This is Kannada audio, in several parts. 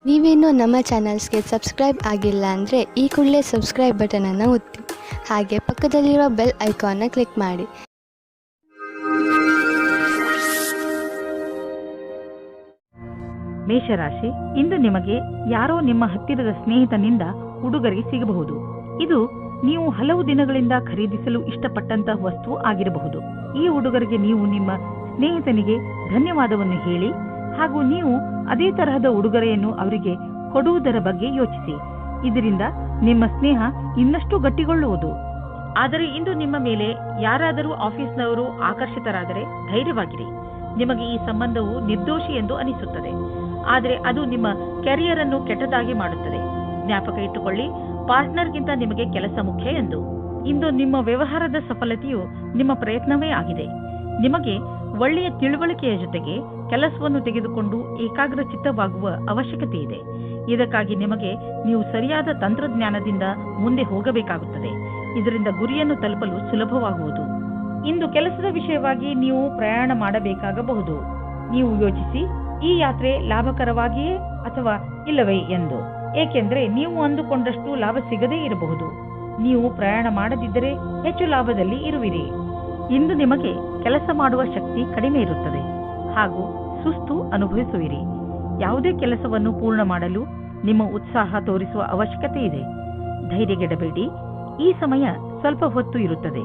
ನೀವೇನೂ ನಮ್ಮ ಚಾನಲ್ಸ್ಗೆ ಸಬ್ಸ್ಕ್ರೈಬ್ ಆಗಿಲ್ಲ ಅಂದರೆ ಈ ಕೂಡಲೇ ಸಬ್ಸ್ಕ್ರೈಬ್ ಬಟನನ್ನು ಒತ್ತಿ ಹಾಗೆ ಪಕ್ಕದಲ್ಲಿರುವ ಬೆಲ್ ಐಕಾನ್ನ ಕ್ಲಿಕ್ ಮಾಡಿ. ಮೇಷರಾಶಿ, ಇಂದು ನಿಮಗೆ ಯಾರೋ ನಿಮ್ಮ ಹತ್ತಿರದ ಸ್ನೇಹಿತನಿಂದ ಉಡುಗೊರೆ ಸಿಗಬಹುದು. ಇದು ನೀವು ಹಲವು ದಿನಗಳಿಂದ ಖರೀದಿಸಲು ಇಷ್ಟಪಟ್ಟಂತಹ ವಸ್ತು ಆಗಿರಬಹುದು. ಈ ಉಡುಗೊರೆಗೆ ನೀವು ನಿಮ್ಮ ಸ್ನೇಹಿತನಿಗೆ ಧನ್ಯವಾದವನ್ನು ಹೇಳಿ ಹಾಗೂ ನೀವು ಅದೇ ತರಹದ ಉಡುಗೊರೆಯನ್ನು ಅವರಿಗೆ ಕೊಡುವುದರ ಬಗ್ಗೆ ಯೋಚಿಸಿ. ಇದರಿಂದ ನಿಮ್ಮ ಸ್ನೇಹ ಇನ್ನಷ್ಟು ಗಟ್ಟಿಗೊಳ್ಳುವುದು. ಆದರೆ ಇಂದು ನಿಮ್ಮ ಮೇಲೆ ಯಾರಾದರೂ ಆಫೀಸ್ನವರು ಆಕರ್ಷಿತರಾದರೆ ಧೈರ್ಯವಾಗಿರಿ. ನಿಮಗೆ ಈ ಸಂಬಂಧವು ನಿರ್ದೋಷಿ ಎಂದು ಅನಿಸುತ್ತದೆ, ಆದರೆ ಅದು ನಿಮ್ಮ ಕೆರಿಯರ್ ಅನ್ನು ಕೆಟ್ಟದಾಗಿ ಮಾಡುತ್ತದೆ. ಜ್ಞಾಪಕ ಇಟ್ಟುಕೊಳ್ಳಿ, ಪಾರ್ಟ್ನರ್ಗಿಂತ ನಿಮಗೆ ಕೆಲಸ ಮುಖ್ಯ ಎಂದು. ಇಂದು ನಿಮ್ಮ ವ್ಯವಹಾರದ ಸಫಲತೆಯು ನಿಮ್ಮ ಪ್ರಯತ್ನವೇ ಆಗಿದೆ. ನಿಮಗೆ ಒಳ್ಳೆಯ ತಿಳುವಳಿಕೆಯ ಜೊತೆಗೆ ಕೆಲಸವನ್ನು ತೆಗೆದುಕೊಂಡು ಏಕಾಗ್ರಚಿತ್ತವಾಗುವ ಅವಶ್ಯಕತೆ ಇದೆ. ಇದಕ್ಕಾಗಿ ನಿಮಗೆ ನೀವು ಸರಿಯಾದ ತಂತ್ರಜ್ಞಾನದಿಂದ ಮುಂದೆ ಹೋಗಬೇಕಾಗುತ್ತದೆ. ಇದರಿಂದ ಗುರಿಯನ್ನು ತಲುಪಲು ಸುಲಭವಾಗುವುದು. ಇಂದು ಕೆಲಸದ ವಿಷಯವಾಗಿ ನೀವು ಪ್ರಯಾಣ ಮಾಡಬೇಕಾಗಬಹುದು. ನೀವು ಯೋಚಿಸಿ, ಈ ಯಾತ್ರೆ ಲಾಭಕರವಾಗಿಯೇ ಅಥವಾ ಇಲ್ಲವೇ ಎಂದು. ಏಕೆಂದರೆ ನೀವು ಅಂದುಕೊಂಡಷ್ಟು ಲಾಭ ಸಿಗದೇ ಇರಬಹುದು. ನೀವು ಪ್ರಯಾಣ ಮಾಡದಿದ್ದರೆ ಹೆಚ್ಚು ಲಾಭದಲ್ಲಿ ಇರುವಿರಿ. ಇಂದು ನಿಮಗೆ ಕೆಲಸ ಮಾಡುವ ಶಕ್ತಿ ಕಡಿಮೆ ಇರುತ್ತದೆ ಹಾಗೂ ಸುಸ್ತು ಅನುಭವಿಸುವಿರಿ. ಯಾವುದೇ ಕೆಲಸವನ್ನು ಪೂರ್ಣ ಮಾಡಲು ನಿಮ್ಮ ಉತ್ಸಾಹ ತೋರಿಸುವ ಅವಶ್ಯಕತೆ ಇದೆ. ಧೈರ್ಯಗೆಡಬೇಡಿ. ಈ ಸಮಯ ಸ್ವಲ್ಪ ಹೊತ್ತು ಇರುತ್ತದೆ.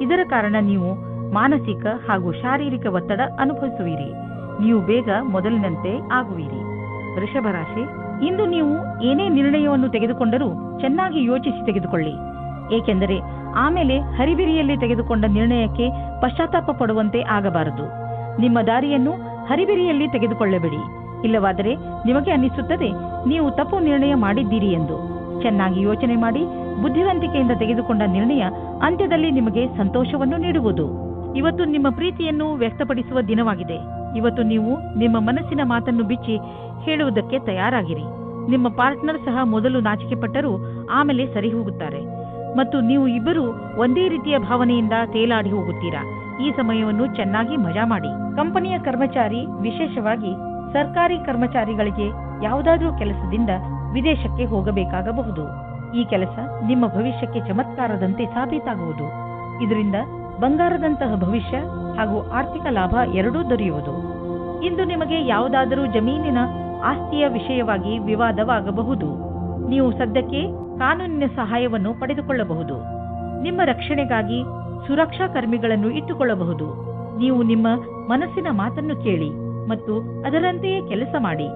ಇದರ ಕಾರಣ ನೀವು ಮಾನಸಿಕ ಹಾಗೂ ಶಾರೀರಿಕ ಒತ್ತಡ ಅನುಭವಿಸುವಿರಿ. ನೀವು ಬೇಗ ಮೊದಲಿನಂತೆ ಆಗುವಿರಿ. ವೃಷಭ ರಾಶಿ, ಇಂದು ನೀವು ಏನೇ ನಿರ್ಣಯವನ್ನು ತೆಗೆದುಕೊಂಡರೂ ಚೆನ್ನಾಗಿ ಯೋಚಿಸಿ ತೆಗೆದುಕೊಳ್ಳಿ. ಏಕೆಂದರೆ ಆಮೇಲೆ ಹರಿಬಿರಿಯಲ್ಲಿ ತೆಗೆದುಕೊಂಡ ನಿರ್ಣಯಕ್ಕೆ ಪಶ್ಚಾತ್ತಾಪ ಪಡುವಂತೆ ಆಗಬಾರದು. ನಿಮ್ಮ ದಾರಿಯನ್ನು ಹರಿಬಿರಿಯಲ್ಲಿ ತೆಗೆದುಕೊಳ್ಳಬೇಡಿ. ಇಲ್ಲವಾದರೆ ನಿಮಗೆ ಅನ್ನಿಸುತ್ತದೆ ನೀವು ತಪ್ಪು ನಿರ್ಣಯ ಮಾಡಿದ್ದೀರಿ ಎಂದು. ಚೆನ್ನಾಗಿ ಯೋಚನೆ ಮಾಡಿ ಬುದ್ಧಿವಂತಿಕೆಯಿಂದ ತೆಗೆದುಕೊಂಡ ನಿರ್ಣಯ ಅಂತ್ಯದಲ್ಲಿ ನಿಮಗೆ ಸಂತೋಷವನ್ನು ನೀಡುವುದು. ಇವತ್ತು ನಿಮ್ಮ ಪ್ರೀತಿಯನ್ನು ವ್ಯಕ್ತಪಡಿಸುವ ದಿನವಾಗಿದೆ. ಇವತ್ತು ನೀವು ನಿಮ್ಮ ಮನಸ್ಸಿನ ಮಾತನ್ನು ಬಿಚ್ಚಿ ಹೇಳುವುದಕ್ಕೆ ತಯಾರಾಗಿರಿ. ನಿಮ್ಮ ಪಾರ್ಟ್ನರ್ ಸಹ ಮೊದಲು ನಾಚಿಕೆ ಪಟ್ಟರೂ ಆಮೇಲೆ ಸರಿ ಹೋಗುತ್ತಾರೆ ಮತ್ತು ನೀವು ಇಬ್ಬರು ಒಂದೇ ರೀತಿಯ ಭಾವನೆಯಿಂದ ತೇಲಾಡಿ ಹೋಗುತ್ತೀರಾ. ಈ ಸಮಯವನ್ನು ಚೆನ್ನಾಗಿ ಮಜಾ ಮಾಡಿ. ಕಂಪನಿಯ ಕರ್ಮಚಾರಿ, ವಿಶೇಷವಾಗಿ ಸರ್ಕಾರಿ ಕರ್ಮಚಾರಿಗಳಿಗೆ ಯಾವುದಾದ್ರೂ ಕೆಲಸದಿಂದ ವಿದೇಶಕ್ಕೆ ಹೋಗಬೇಕಾಗಬಹುದು. ಈ ಕೆಲಸ ನಿಮ್ಮ ಭವಿಷ್ಯಕ್ಕೆ ಚಮತ್ಕಾರದಂತೆ ಸಾಬೀತಾಗುವುದು. ಇದರಿಂದ ಬಂಗಾರದಂತಹ ಭವಿಷ್ಯ ಹಾಗೂ ಆರ್ಥಿಕ ಲಾಭ ಎರಡೂ ದೊರೆಯುವುದು. ಇಂದು ನಿಮಗೆ ಯಾವುದಾದರೂ ಜಮೀನಿನ ಆಸ್ತಿಯ ವಿಷಯವಾಗಿ ವಿವಾದವಾಗಬಹುದು. ನೀವು ಸದ್ಯಕ್ಕೆ ಕಾನೂನಿನ ಸಹಾಯವನ್ನು ಪಡೆದುಕೊಳ್ಳಬಹುದು. ನಿಮ್ಮ ರಕ್ಷಣೆಗಾಗಿ ಸುರಕ್ಷಾ ಕರ್ಮಿಗಳನ್ನು ಇಟ್ಟುಕೊಳ್ಳಬಹುದು. ನೀವು ನಿಮ್ಮ ಮನಸ್ಸಿನ ಮಾತನ್ನು ಕೇಳಿ ಮತ್ತು ಅದರಂತೆಯೇ ಕೆಲಸ ಮಾಡಿ.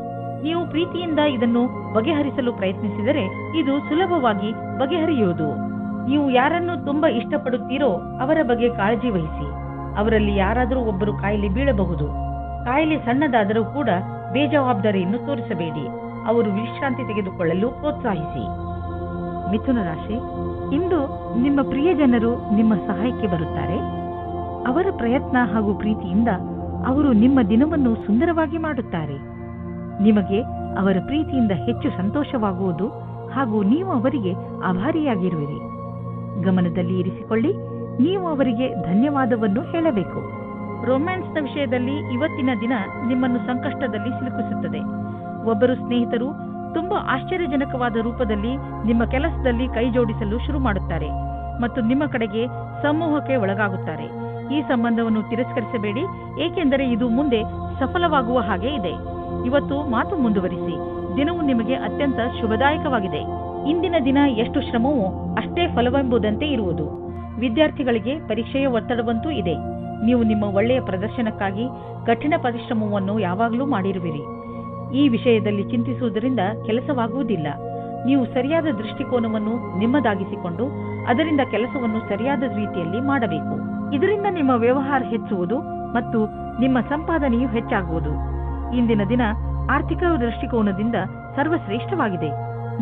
ನೀವು ಪ್ರೀತಿಯಿಂದ ಇದನ್ನು ಬಗೆಹರಿಸಲು ಪ್ರಯತ್ನಿಸಿದರೆ ಇದು ಸುಲಭವಾಗಿ ಬಗೆಹರಿಯುವುದು. ನೀವು ಯಾರನ್ನು ತುಂಬಾ ಇಷ್ಟಪಡುತ್ತೀರೋ ಅವರ ಬಗ್ಗೆ ಕಾಳಜಿ ವಹಿಸಿ. ಅವರಲ್ಲಿ ಯಾರಾದರೂ ಒಬ್ಬರು ಕಾಯಿಲೆ ಬೀಳಬಹುದು. ಕಾಯಿಲೆ ಸಣ್ಣದಾದರೂ ಕೂಡ ಬೇಜವಾಬ್ದಾರಿಯನ್ನು ತೋರಿಸಬೇಡಿ. ಅವರು ವಿಶ್ರಾಂತಿ ತೆಗೆದುಕೊಳ್ಳಲು ಪ್ರೋತ್ಸಾಹಿಸಿ. ಮಿಥುನ ರಾಶಿ, ಇಂದು ನಿಮ್ಮ ಪ್ರಿಯ ಜನರು ನಿಮ್ಮ ಸಹಾಯಕ್ಕೆ ಬರುತ್ತಾರೆ. ಅವರ ಪ್ರಯತ್ನ ಹಾಗೂ ಪ್ರೀತಿಯಿಂದ ಅವರು ನಿಮ್ಮ ದಿನವನ್ನು ಸುಂದರವಾಗಿ ಮಾಡುತ್ತಾರೆ. ನಿಮಗೆ ಅವರ ಪ್ರೀತಿಯಿಂದ ಹೆಚ್ಚು ಸಂತೋಷವಾಗುವುದು ಹಾಗೂ ನೀವು ಅವರಿಗೆ ಆಭಾರಿಯಾಗಿರುವಿರಿ. ಗಮನದಲ್ಲಿ ಇರಿಸಿಕೊಳ್ಳಿ, ನೀವು ಅವರಿಗೆ ಧನ್ಯವಾದವನ್ನು ಹೇಳಬೇಕು. ರೊಮ್ಯಾನ್ಸ್ನ ವಿಷಯದಲ್ಲಿ ಇವತ್ತಿನ ದಿನ ನಿಮ್ಮನ್ನು ಸಂಕಷ್ಟದಲ್ಲಿ ಸಿಲುಕಿಸುತ್ತದೆ. ಒಬ್ಬರು ಸ್ನೇಹಿತರು ತುಂಬಾ ಆಶ್ಚರ್ಯಜನಕವಾದ ರೂಪದಲ್ಲಿ ನಿಮ್ಮ ಕೆಲಸದಲ್ಲಿ ಕೈ ಜೋಡಿಸಲು ಶುರು ಮಾಡುತ್ತಾರೆ ಮತ್ತು ನಿಮ್ಮ ಕಡೆಗೆ ಸಮೂಹಕ್ಕೆ ಒಳಗಾಗುತ್ತಾರೆ. ಈ ಸಂಬಂಧವನ್ನು ತಿರಸ್ಕರಿಸಬೇಡಿ, ಏಕೆಂದರೆ ಇದು ಮುಂದೆ ಸಫಲವಾಗುವ ಹಾಗೆ ಇದೆ. ಇವತ್ತು ಮಾತು ಮುಂದುವರಿಸಿ. ದಿನವು ನಿಮಗೆ ಅತ್ಯಂತ ಶುಭದಾಯಕವಾಗಿದೆ. ಇಂದಿನ ದಿನ ಎಷ್ಟು ಶ್ರಮವೋ ಅಷ್ಟೇ ಫಲವೆಂಬುದಂತೆ ಇರುವುದು. ವಿದ್ಯಾರ್ಥಿಗಳಿಗೆ ಪರೀಕ್ಷೆಯ ಒತ್ತಡವಂತೂ ಇದೆ. ನೀವು ನಿಮ್ಮ ಒಳ್ಳೆಯ ಪ್ರದರ್ಶನಕ್ಕಾಗಿ ಕಠಿಣ ಪರಿಶ್ರಮವನ್ನು ಯಾವಾಗಲೂ ಮಾಡಿರುವಿರಿ. ಈ ವಿಷಯದಲ್ಲಿ ಚಿಂತಿಸುವುದರಿಂದ ಕೆಲಸವಾಗುವುದಿಲ್ಲ. ನೀವು ಸರಿಯಾದ ದೃಷ್ಟಿಕೋನವನ್ನು ನಿಮ್ಮದಾಗಿಸಿಕೊಂಡು ಅದರಿಂದ ಕೆಲಸವನ್ನು ಸರಿಯಾದ ರೀತಿಯಲ್ಲಿ ಮಾಡಬೇಕು. ಇದರಿಂದ ನಿಮ್ಮ ವ್ಯವಹಾರ ಹೆಚ್ಚುವುದು ಮತ್ತು ನಿಮ್ಮ ಸಂಪಾದನೆಯು ಹೆಚ್ಚಾಗುವುದು. ಇಂದಿನ ದಿನ ಆರ್ಥಿಕ ದೃಷ್ಟಿಕೋನದಿಂದ ಸರ್ವಶ್ರೇಷ್ಠವಾಗಿದೆ.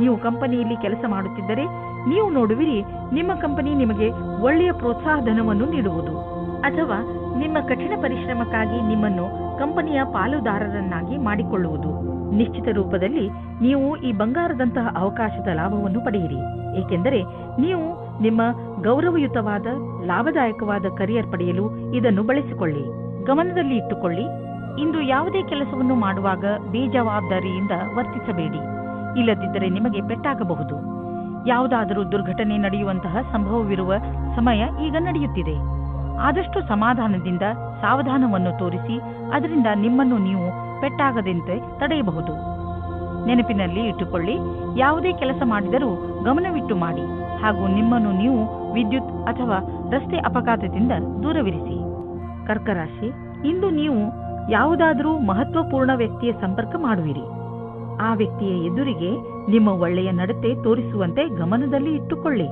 ನೀವು ಕಂಪನಿಯಲ್ಲಿ ಕೆಲಸ ಮಾಡುತ್ತಿದ್ದರೆ ನೀವು ನೋಡುವಿರಿ, ನಿಮ್ಮ ಕಂಪನಿ ನಿಮಗೆ ಒಳ್ಳೆಯ ಪ್ರೋತ್ಸಾಹ ಧನವನ್ನು ನೀಡುವುದು ಅಥವಾ ನಿಮ್ಮ ಕಠಿಣ ಪರಿಶ್ರಮಕ್ಕಾಗಿ ನಿಮ್ಮನ್ನು ಕಂಪನಿಯ ಪಾಲುದಾರರನ್ನಾಗಿ ಮಾಡಿಕೊಳ್ಳುವುದು. ನಿಶ್ಚಿತ ರೂಪದಲ್ಲಿ ನೀವು ಈ ಬಂಗಾರದಂತಹ ಅವಕಾಶದ ಲಾಭವನ್ನು ಪಡೆಯಿರಿ. ಏಕೆಂದರೆ ನೀವು ನಿಮ್ಮ ಗೌರವಯುತವಾದ ಲಾಭದಾಯಕವಾದ ಕರಿಯರ್ ಪಡೆಯಲು ಇದನ್ನು ಬಳಸಿಕೊಳ್ಳಿ. ಗಮನದಲ್ಲಿ ಇಟ್ಟುಕೊಳ್ಳಿ, ಇಂದು ಯಾವುದೇ ಕೆಲಸವನ್ನು ಮಾಡುವಾಗ ಬೇಜವಾಬ್ದಾರಿಯಿಂದ ವರ್ತಿಸಬೇಡಿ, ಇಲ್ಲದಿದ್ದರೆ ನಿಮಗೆ ಪೆಟ್ಟಾಗಬಹುದು. ಯಾವುದಾದರೂ ದುರ್ಘಟನೆ ನಡೆಯುವಂತಹ ಸಂಭವವಿರುವ ಸಮಯ ಈಗ ನಡೆಯುತ್ತಿದೆ. ಆದಷ್ಟು ಸಮಾಧಾನದಿಂದ ಸಾವಧಾನವನ್ನು ತೋರಿಸಿ ಅದರಿಂದ ನಿಮ್ಮನ್ನು ನೀವು ಪೆಟ್ಟಾಗದಂತೆ ತಡೆಯಬಹುದು. ನೆನಪಿನಲ್ಲಿ ಇಟ್ಟುಕೊಳ್ಳಿ, ಯಾವುದೇ ಕೆಲಸ ಮಾಡಿದರೂ ಗಮನವಿಟ್ಟು ಮಾಡಿ ಹಾಗೂ ನಿಮ್ಮನ್ನು ನೀವು ವಿದ್ಯುತ್ ಅಥವಾ ರಸ್ತೆ ಅಪಘಾತದಿಂದ ದೂರವಿರಿಸಿ. ಕರ್ಕರಾಶಿ, ಇಂದು ನೀವು ಯಾವುದಾದರೂ ಮಹತ್ವಪೂರ್ಣ ವ್ಯಕ್ತಿಯ ಸಂಪರ್ಕ ಮಾಡುವಿರಿ. ಆ ವ್ಯಕ್ತಿಯ ಎದುರಿಗೆ ನಿಮ್ಮ ಒಳ್ಳೆಯ ನಡತೆ ತೋರಿಸುವಂತೆ ಗಮನದಲ್ಲಿ ಇಟ್ಟುಕೊಳ್ಳಿ.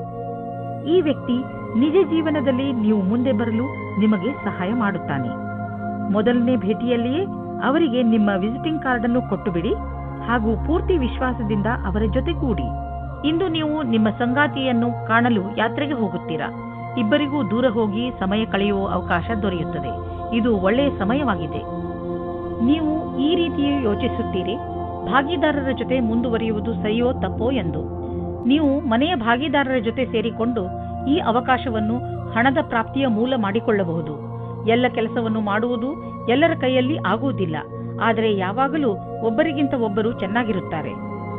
ಈ ವ್ಯಕ್ತಿ ನಿಜ ಜೀವನದಲ್ಲಿ ನೀವು ಮುಂದೆ ಬರಲು ನಿಮಗೆ ಸಹಾಯ ಮಾಡುತ್ತಾನೆ. ಮೊದಲನೇ ಭೇಟಿಯಲ್ಲಿಯೇ ಅವರಿಗೆ ನಿಮ್ಮ ವಿಸಿಟಿಂಗ್ ಕಾರ್ಡ್ ಅನ್ನು ಕೊಟ್ಟು ಬಿಡಿ ಹಾಗೂ ಪೂರ್ತಿ ವಿಶ್ವಾಸದಿಂದ ಅವರ ಜೊತೆಗೂಡಿ. ಇಂದು ನೀವು ನಿಮ್ಮ ಸಂಗಾತಿಯನ್ನು ಕಾಣಲು ಯಾತ್ರೆಗೆ ಹೋಗುತ್ತೀರಾ. ಇಬ್ಬರಿಗೂ ದೂರ ಹೋಗಿ ಸಮಯ ಕಳೆಯುವ ಅವಕಾಶ ದೊರೆಯುತ್ತದೆ. ಇದು ಒಳ್ಳೆಯ ಸಮಯವಾಗಿದೆ. ನೀವು ಈ ರೀತಿಯೇ ಯೋಚಿಸುತ್ತೀರಿ, ಭಾಗಿದಾರರ ಜೊತೆ ಮುಂದುವರಿಯುವುದು ಸರಿಯೋ ತಪ್ಪೋ ಎಂದು. ನೀವು ಮನೆಯ ಭಾಗಿದಾರರ ಜೊತೆ ಸೇರಿಕೊಂಡು ಈ ಅವಕಾಶವನ್ನು ಹಣದ ಪ್ರಾಪ್ತಿಯ ಮೂಲ ಮಾಡಿಕೊಳ್ಳಬಹುದು. ಎಲ್ಲ ಕೆಲಸವನ್ನು ಮಾಡುವುದು ಎಲ್ಲರ ಕೈಯಲ್ಲಿ ಆಗುವುದಿಲ್ಲ, ಆದರೆ ಯಾವಾಗಲೂ ಒಬ್ಬರಿಗಿಂತ ಒಬ್ಬರು ಚೆನ್ನಾಗಿರುತ್ತಾರೆ.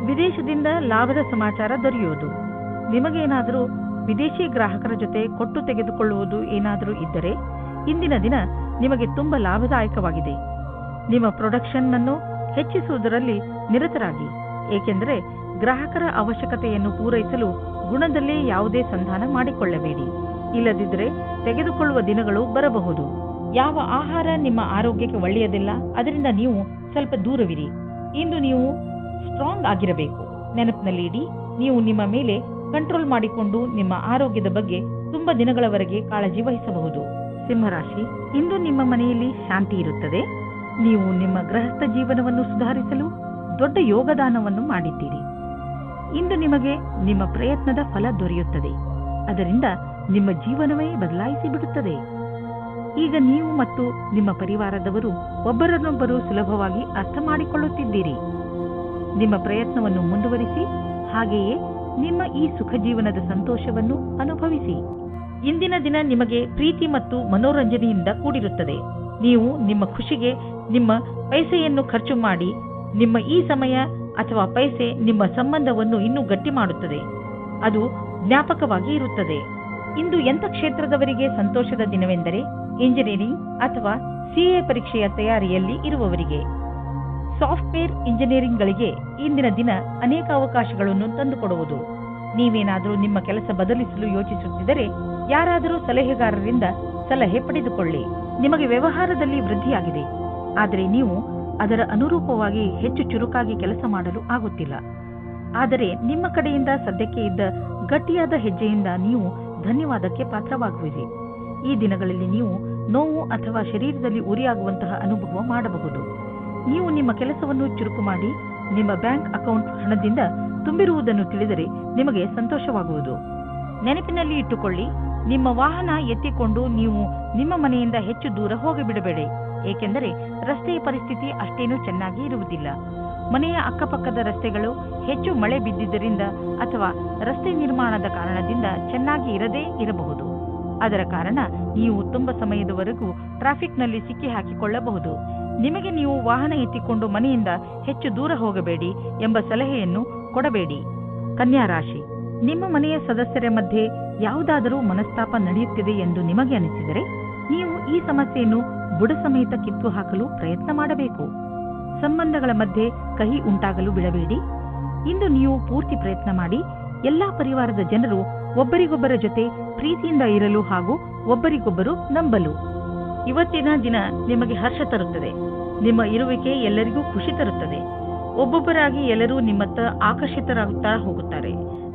ವಿದೇಶದಿಂದ ಲಾಭದ ಸಮಾಚಾರ ದೊರೆಯುವುದು. ನಿಮಗೇನಾದರೂ ವಿದೇಶಿ ಗ್ರಾಹಕರ ಜೊತೆ ಕೊಟ್ಟು ತೆಗೆದುಕೊಳ್ಳುವುದು ಏನಾದರೂ ಇದ್ದರೆ ಇಂದಿನ ದಿನ ನಿಮಗೆ ತುಂಬ ಲಾಭದಾಯಕವಾಗಿದೆ. ನಿಮ್ಮ ಪ್ರೊಡಕ್ಷನ್ ಅನ್ನು ಹೆಚ್ಚಿಸುವುದರಲ್ಲಿ ನಿರತರಾಗಿ, ಏಕೆಂದರೆ ಗ್ರಾಹಕರ ಅವಶ್ಯಕತೆಯನ್ನು ಪೂರೈಸಲು ಗುಣದಲ್ಲೇ ಯಾವುದೇ ಸಂಧಾನ ಮಾಡಿಕೊಳ್ಳಬೇಡಿ. ಇಲ್ಲದಿದ್ದರೆ ತೆಗೆದುಕೊಳ್ಳುವ ದಿನಗಳು ಬರಬಹುದು. ಯಾವ ಆಹಾರ ನಿಮ್ಮ ಆರೋಗ್ಯಕ್ಕೆ ಒಳ್ಳೆಯದಿಲ್ಲ, ಅದರಿಂದ ನೀವು ಸ್ವಲ್ಪ ದೂರವಿರಿ. ಇಂದು ನೀವು ಸ್ಟ್ರಾಂಗ್ ಆಗಿರಬೇಕು. ನೆನಪಿನಲ್ಲಿ ಇಡಿ, ನೀವು ನಿಮ್ಮ ಮೇಲೆ ಕಂಟ್ರೋಲ್ ಮಾಡಿಕೊಂಡು ನಿಮ್ಮ ಆರೋಗ್ಯದ ಬಗ್ಗೆ ತುಂಬಾ ದಿನಗಳವರೆಗೆ ಕಾಳಜಿ ವಹಿಸಬಹುದು. ಸಿಂಹರಾಶಿ, ಇಂದು ನಿಮ್ಮ ಮನೆಯಲ್ಲಿ ಶಾಂತಿ ಇರುತ್ತದೆ. ನೀವು ನಿಮ್ಮ ಗೃಹಸ್ಥ ಜೀವನವನ್ನು ಸುಧಾರಿಸಲು ದೊಡ್ಡ ಯೋಗದಾನವನ್ನು ಮಾಡಿದ್ದೀರಿ. ಇಂದು ನಿಮಗೆ ನಿಮ್ಮ ಪ್ರಯತ್ನದ ಫಲ ದೊರೆಯುತ್ತದೆ. ಅದರಿಂದ ನಿಮ್ಮ ಜೀವನವೇ ಬದಲಾಯಿಸಿ ಬಿಡುತ್ತದೆ. ಈಗ ನೀವು ಮತ್ತು ನಿಮ್ಮ ಪರಿವಾರದವರು ಒಬ್ಬರನ್ನೊಬ್ಬರು ಸುಲಭವಾಗಿ ಅರ್ಥ ಮಾಡಿಕೊಳ್ಳುತ್ತಿದ್ದೀರಿ. ನಿಮ್ಮ ಪ್ರಯತ್ನವನ್ನು ಮುಂದುವರಿಸಿ, ಹಾಗೆಯೇ ನಿಮ್ಮ ಈ ಸುಖ ಜೀವನದ ಸಂತೋಷವನ್ನು ಅನುಭವಿಸಿ. ಇಂದಿನ ದಿನ ನಿಮಗೆ ಪ್ರೀತಿ ಮತ್ತು ಮನೋರಂಜನೆಯಿಂದ ಕೂಡಿರುತ್ತದೆ. ನೀವು ನಿಮ್ಮ ಖುಷಿಗೆ ನಿಮ್ಮ ಪೈಸೆಯನ್ನು ಖರ್ಚು ಮಾಡಿ, ನಿಮ್ಮ ಈ ಸಮಯ ಅಥವಾ ಪೈಸೆ ನಿಮ್ಮ ಸಂಬಂಧವನ್ನು ಇನ್ನೂ ಗಟ್ಟಿ ಮಾಡುತ್ತದೆ. ಅದು ಜ್ಞಾಪಕವಾಗಿ ಇರುತ್ತದೆ. ಇಂದು ಎಂಥ ಕ್ಷೇತ್ರದವರಿಗೆ ಸಂತೋಷದ ದಿನವೆಂದರೆ ಇಂಜಿನಿಯರಿಂಗ್ ಅಥವಾ ಸಿಎ ಪರೀಕ್ಷೆಯ ತಯಾರಿಯಲ್ಲಿ ಇರುವವರಿಗೆ. ಸಾಫ್ಟ್ವೇರ್ ಇಂಜಿನಿಯರಿಂಗ್ಗಳಿಗೆ ಇಂದಿನ ದಿನ ಅನೇಕ ಅವಕಾಶಗಳನ್ನು ತಂದುಕೊಡುವುದು. ನೀವೇನಾದರೂ ನಿಮ್ಮ ಕೆಲಸ ಬದಲಿಸಲು ಯೋಚಿಸುತ್ತಿದ್ದರೆ ಯಾರಾದರೂ ಸಲಹೆಗಾರರಿಂದ ಸಲಹೆ ಪಡೆದುಕೊಳ್ಳಿ. ನಿಮಗೆ ವ್ಯವಹಾರದಲ್ಲಿ ವೃದ್ಧಿಯಾಗಿದೆ, ಆದರೆ ನೀವು ಅದರ ಅನುರೂಪವಾಗಿ ಹೆಚ್ಚು ಚುರುಕಾಗಿ ಕೆಲಸ ಮಾಡಲು ಆಗುತ್ತಿಲ್ಲ. ಆದರೆ ನಿಮ್ಮ ಕಡೆಯಿಂದ ಸದ್ಯಕ್ಕೆ ಇದ್ದ ಗಟ್ಟಿಯಾದ ಹೆಜ್ಜೆಯಿಂದ ನೀವು ಧನ್ಯವಾದಕ್ಕೆ ಪಾತ್ರವಾಗುವಿರಿ. ಈ ದಿನಗಳಲ್ಲಿ ನೀವು ನೋವು ಅಥವಾ ಶರೀರದಲ್ಲಿ ಉರಿಯಾಗುವಂತಹ ಅನುಭವ ಮಾಡಬಹುದು. ನೀವು ನಿಮ್ಮ ಕೆಲಸವನ್ನು ಚುರುಕು ಮಾಡಿ ನಿಮ್ಮ ಬ್ಯಾಂಕ್ ಅಕೌಂಟ್ ಹಣದಿಂದ ತುಂಬಿರುವುದನ್ನು ತಿಳಿದರೆ ನಿಮಗೆ ಸಂತೋಷವಾಗುವುದು. ನೆನಪಿನಲ್ಲಿ ಇಟ್ಟುಕೊಳ್ಳಿ, ನಿಮ್ಮ ವಾಹನ ಎತ್ತಿಕೊಂಡು ನೀವು ನಿಮ್ಮ ಮನೆಯಿಂದ ಹೆಚ್ಚು ದೂರ ಹೋಗಿಬಿಡಬೇಡಿ, ಏಕೆಂದರೆ ರಸ್ತೆಯ ಪರಿಸ್ಥಿತಿ ಅಷ್ಟೇನೂ ಚೆನ್ನಾಗಿ ಇರುವುದಿಲ್ಲ. ಮನೆಯ ಅಕ್ಕಪಕ್ಕದ ರಸ್ತೆಗಳು ಹೆಚ್ಚು ಮಳೆ ಬಿದ್ದಿದ್ದರಿಂದ ಅಥವಾ ರಸ್ತೆ ನಿರ್ಮಾಣದ ಕಾರಣದಿಂದ ಚೆನ್ನಾಗಿ ಇರದೇ ಇರಬಹುದು. ಅದರ ಕಾರಣ ನೀವು ತುಂಬ ಸಮಯದವರೆಗೂ ಟ್ರಾಫಿಕ್ನಲ್ಲಿ ಸಿಕ್ಕಿ ಹಾಕಿಕೊಳ್ಳಬಹುದು. ನಿಮಗೆ ನೀವು ವಾಹನ ಎತ್ತಿಕೊಂಡು ಮನೆಯಿಂದ ಹೆಚ್ಚು ದೂರ ಹೋಗಬೇಡಿ ಎಂಬ ಸಲಹೆಯನ್ನು ಕೊಡಬೇಡಿ. ಕನ್ಯಾ ರಾಶಿ, ನಿಮ್ಮ ಮನೆಯ ಸದಸ್ಯರ ಮಧ್ಯೆ ಯಾವುದಾದರೂ ಮನಸ್ತಾಪ ನಡೆಯುತ್ತಿದೆ ಎಂದು ನಿಮಗೆ ಅನಿಸಿದರೆ ನೀವು ಈ ಸಮಸ್ಯೆಯನ್ನು ಬುಡ ಸಮೇತ ಕಿತ್ತು ಹಾಕಲು ಪ್ರಯತ್ನ ಮಾಡಬೇಕು. ಸಂಬಂಧಗಳ ಮಧ್ಯೆ ಕಹಿ ಉಂಟಾಗಲು ಬಿಡಬೇಡಿ. ಇಂದು ನೀವು ಪೂರ್ತಿ ಪ್ರಯತ್ನ ಮಾಡಿ ಎಲ್ಲಾ ಪರಿವಾರದ ಜನರು ಒಬ್ಬರಿಗೊಬ್ಬರ ಜೊತೆ ಪ್ರೀತಿಯಿಂದ ಇರಲು ಹಾಗೂ ಒಬ್ಬರಿಗೊಬ್ಬರು ನಂಬಲು. ಇವತ್ತಿನ ದಿನ ನಿಮಗೆ ಹರ್ಷ ತರುತ್ತದೆ. ನಿಮ್ಮ ಇರುವಿಕೆ ಎಲ್ಲರಿಗೂ ಖುಷಿ ತರುತ್ತದೆ. ಒಬ್ಬೊಬ್ಬರಾಗಿ ಎಲ್ಲರೂ ನಿಮ್ಮತ್ತ ಆಕರ್ಷಿತರಾಗುತ್ತಾ ಹೋಗುತ್ತಾರೆ